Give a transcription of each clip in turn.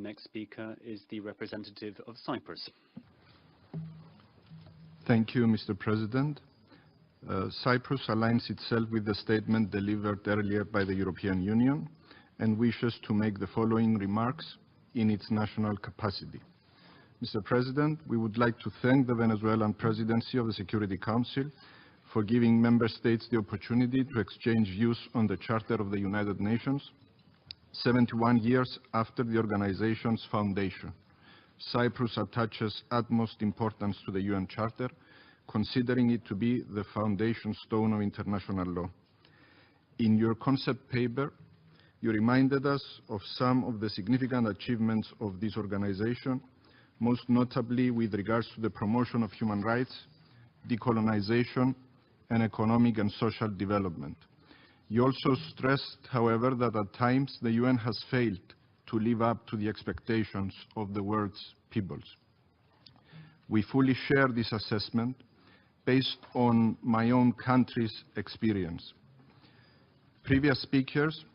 next speaker is the representative of Cyprus. Thank you, Mr. President. Cyprus aligns itself with the statement delivered earlier by the European Union and wishes to make the following remarks in its national capacity. Mr. President, we would like to thank the Venezuelan Presidency of the Security Council for giving member states the opportunity to exchange views on the Charter of the United Nations, 71 years after the organization's foundation. Cyprus attaches utmost importance to the UN Charter, considering it to be the foundation stone of international law. In your concept paper, you reminded us of some of the significant achievements of this organization, most notably with regards to the promotion of human rights, decolonization, and economic and social development. You also stressed, however, that at times the UN has failed to live up to the expectations of the world's peoples. We fully share this assessment based on my own country's experience. Previous speakers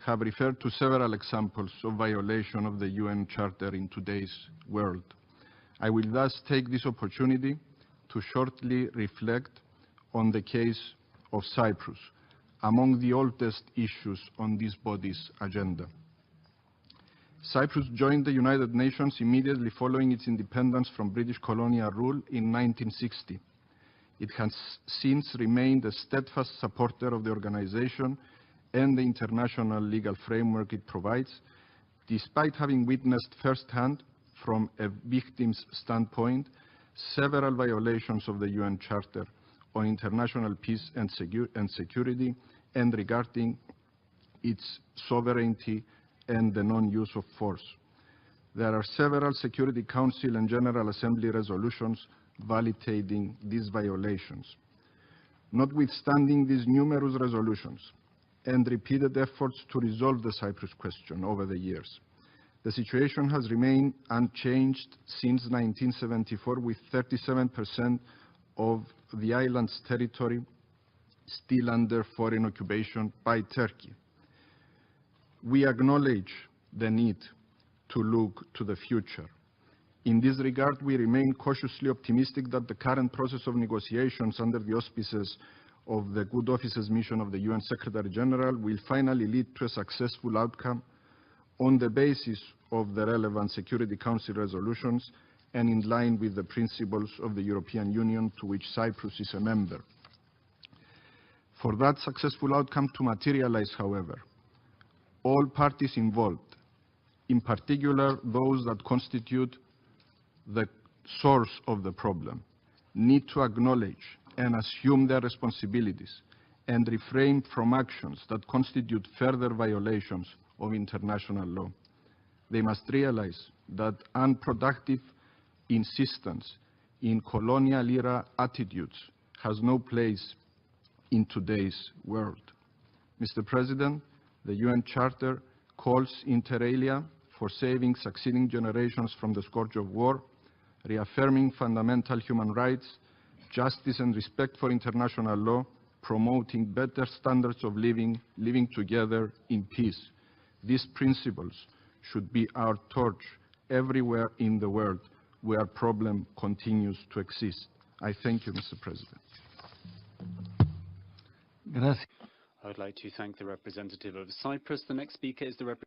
have referred to several examples of violation of the UN Charter in today's world. I will thus take this opportunity to shortly reflect on the case of Cyprus, among the oldest issues on this body's agenda. Cyprus joined the United Nations immediately following its independence from British colonial rule in 1960. It has since remained a steadfast supporter of the organization and the international legal framework it provides, despite having witnessed firsthand, from a victim's standpoint, several violations of the UN Charter on international peace and security and regarding its sovereignty and the non-use of force. There are several Security Council and General Assembly resolutions validating these violations. Notwithstanding these numerous resolutions and repeated efforts to resolve the Cyprus question over the years, the situation has remained unchanged since 1974, with 37% of the island's territory still under foreign occupation by Turkey. We acknowledge the need to look to the future. In this regard, we remain cautiously optimistic that the current process of negotiations under the auspices of the Good Offices mission of the UN Secretary General will finally lead to a successful outcome on the basis of the relevant Security Council resolutions and in line with the principles of the European Union, to which Cyprus is a member. For that successful outcome to materialize, however, all parties involved, in particular those that constitute the source of the problem, need to acknowledge and assume their responsibilities and refrain from actions that constitute further violations of international law. They must realize that unproductive insistence in colonial-era attitudes has no place in today's world. Mr. President, the UN Charter calls inter alia for saving succeeding generations from the scourge of war, reaffirming fundamental human rights, justice and respect for international law, promoting better standards of living together in peace. These principles should be our torch everywhere in the world where problem continues to exist. I thank you, Mr. President. I would like to thank the representative of Cyprus. The next speaker is the representative